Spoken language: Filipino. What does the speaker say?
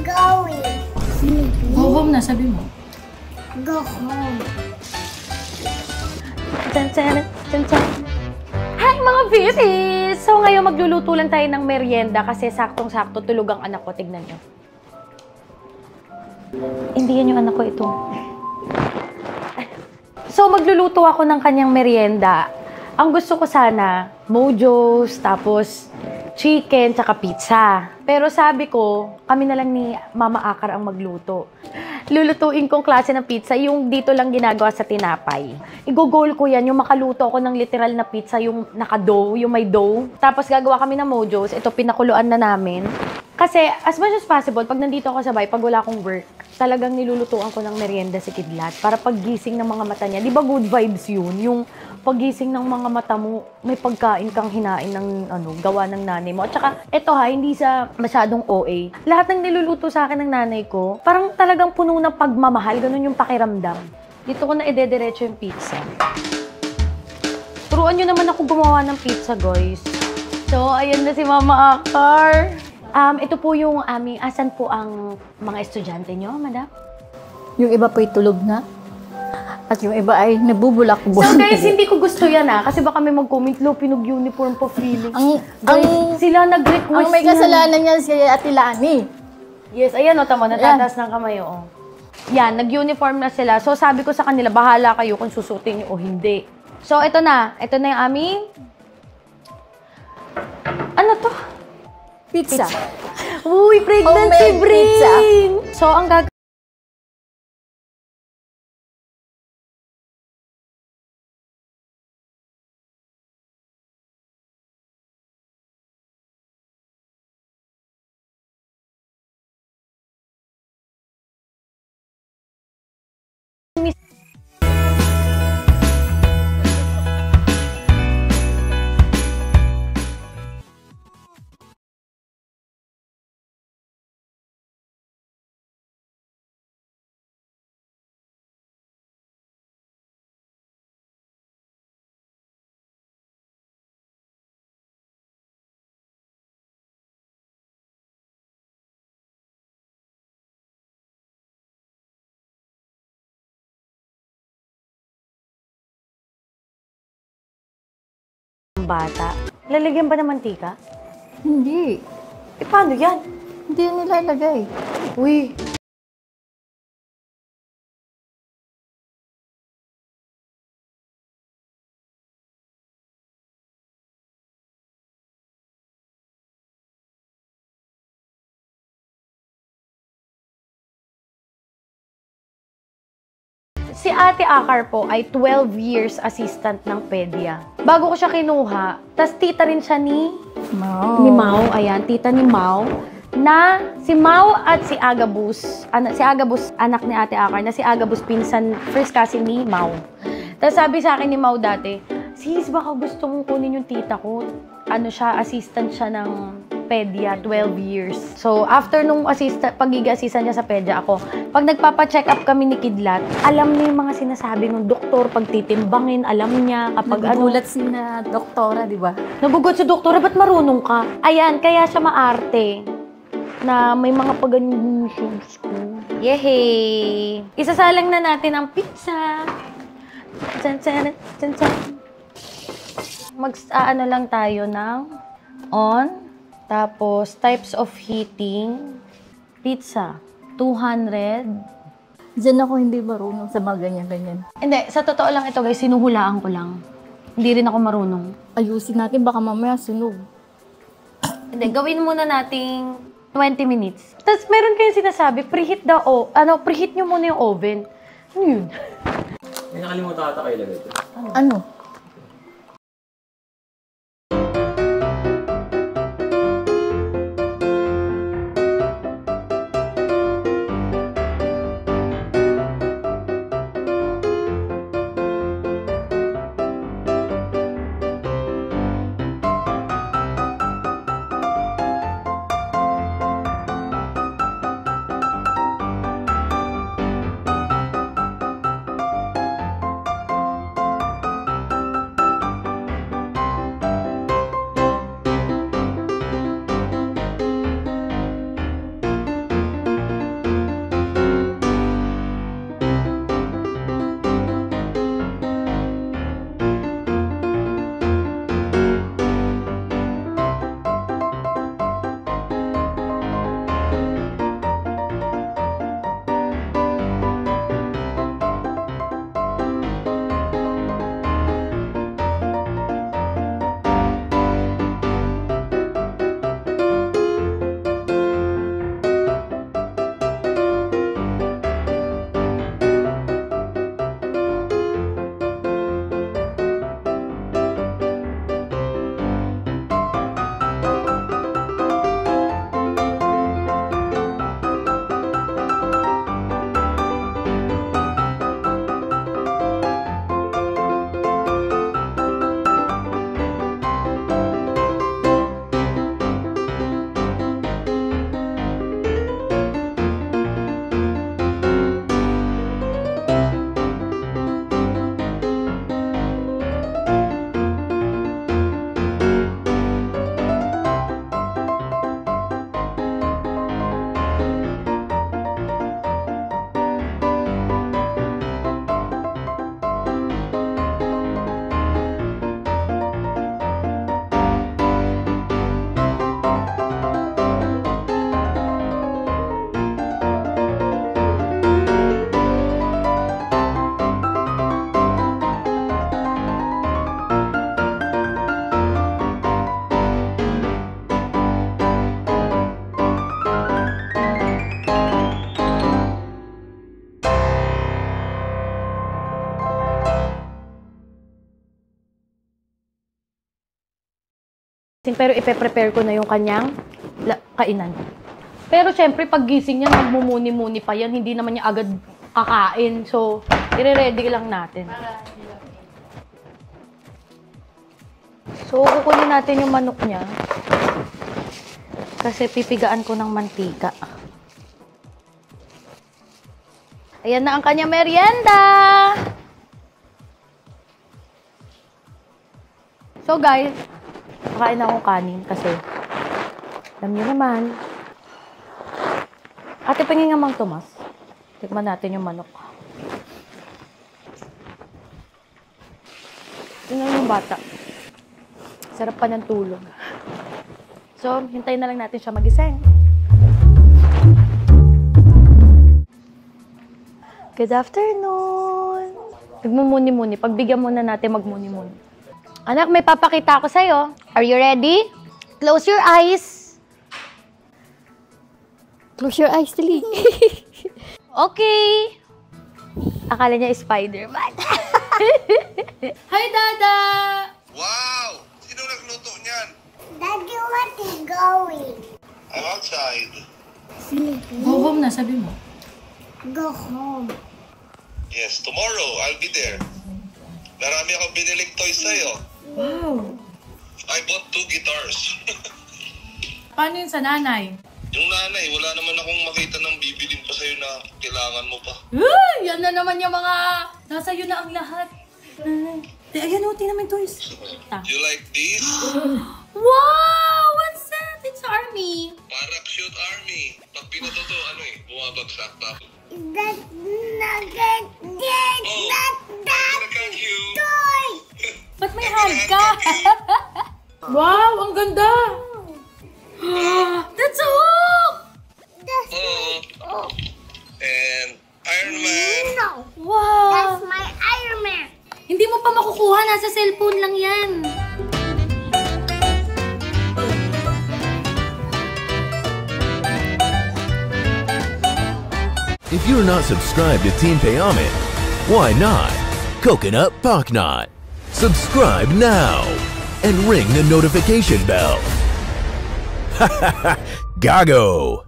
going? Go home na, sabi mo. Go home. Hi mga beauties! So ngayon magluluto lang tayo ng merienda kasi saktong-sakto tulog ang anak ko. Tignan nyo. Hindi yan yung anak ko ito. So magluluto ako ng kanyang merienda. Ang gusto ko sana, mojos, tapos chicken, tsaka pizza. Pero sabi ko, kami na lang ni Mama Akar ang magluto. Lulutuin kong klase ng pizza, yung dito lang ginagawa sa tinapay. Igogol ko yan, yung makaluto ako ng literal na pizza, yung naka-dough, yung may dough. Tapos gagawa kami ng mojos, ito pinakuluan na namin. Kasi as much as possible, pag nandito ako sa bahay, pag wala akong work, talagang nilulutuan ko ng merienda si Kidlat para paggising ng mga mata niya. Di ba good vibes yun? Yung paggising ng mga mata mo, may pagkain kang hinain ng gawa ng nanay mo. At saka, eto ha, hindi sa masyadong OA. Lahat ng niluluto sa akin ng nanay ko, parang talagang puno ng pagmamahal. Ganun yung pakiramdam. Dito ko na idediretso yung pizza. Turuan nyo naman ako gumawa ng pizza, guys. So, ayan na si Mama Akar. Ito po yung aming, asan po ang mga estudyante nyo, madam? Yung iba po'y tulog na. At yung iba ay nabubulak-bulak. So guys, hindi ko gusto yan kasi baka may mag-comment, lo, pinag-uniform pa feeling. Sila nag-request ang may kasalanan niya si Ate Lani. Yes, ayan o, tamo, natataas ng kamay o. Yan, nag-uniform na sila. So sabi ko sa kanila, bahala kayo kung susutin niyo o hindi. So ito na yung aming... Ano to? Pizza. Uy, pregnancy brain! So ang gagawin... bata. Lalagyan ba ng mantika? Hindi. Paano yan? Hindi nilalagay. Uy. Si Ate Akar po ay 12 years assistant ng PEDIA. Bago ko siya kinuha, tas tita rin siya ni Mau. Ayan, tita ni Mau. Na si Mau at si Agabus, si Agabus anak ni Ate Akar, na si Agabus pinsan, first cousin ni Mau. Tapos sabi sa akin ni Mau dati, sis, baka gusto mong kunin yung tita ko. Assistant siya ng PEDIA, 12 years. So, after nung pagiging-assistant niya sa PEDIA ako, pag nagpapa-check up kami ni Kidlat, alam niya yung mga sinasabi ng doktor, pag titimbangin, alam niya kapag nagugulat si na doktora, di ba? Nagugulat si doktora, ba't marunong ka? Ayan, kaya siya maarte na may mga pag-ganyan ko. Yehey! Isasalang na natin ang pizza. Mag-ano lang tayo ng on. Tapos, types of heating. Pizza, 200. Diyan ako hindi marunong sa mga ganyan-ganyan. Hindi, sa totoo lang ito guys, sinuhulaan ko lang. Hindi rin ako marunong. Ayusin natin, baka mamaya sunog. Hindi, gawin muna nating 20 minutes. Tapos meron kayong sinasabi, preheat preheat nyo muna yung oven. Ano yun? May nakalimutan ata kayo lagay ito. Ano? kainin, pero ipe-prepare ko na yung kanyang kainan. Pero syempre, pag gising niya, magmumuni-muni pa yan. Hindi naman niya agad kakain. So, ire-ready lang natin. So, kukunin natin yung manok niya. Kasi pipigaan ko ng mantika. Ayan na ang kanyang merienda! So guys, kakain na akong kanin kasi alam niyo naman. Ate, pingin nga Mang Tomas. Tikman natin yung manok. Tingnan yung bata. Sarap pa ng tulog. So, hintayin na lang natin siya magising. Good afternoon! Magmumuni-muni. Pagbigyan muna natin magmuni-muni. Anak, may papakita ako sa'yo. Are you ready? Close your eyes. Close your eyes, dali. Okay. Akala niya Spider-Man. Hi, Dada! Wow! Sino nagluto niyan? Daddy, what is going? I'm outside. Sleeping. Go home na, sabi mo. Go home. Yes, tomorrow I'll be there. Marami akong biniling toys sa'yo. Wow. I bought 2 guitars. Paano yun sa nanay? Yung nanay, wala naman akong makita ng bibilin pa sa'yo na kailangan mo pa. Yan na naman yung mga... Nasa iyo na ang lahat. Ayan o, tingnan naman toys. You like this? Wow! What's that? It's Army. Parachute Army. Pag pinato to, bumabagsak pa. That nugget, Oh, that Nagkag you. toy. Ba't may hand ka? Wow! Ang ganda! That's a hook! That's Oh. And Iron Man. no. Wow! That's my Iron Man. Hindi mo pa makukuha. Nasa cellphone lang yan. If you're not subscribed to Team Payame, why not? Coconut Pocknot. Subscribe now and ring the notification bell. Gago!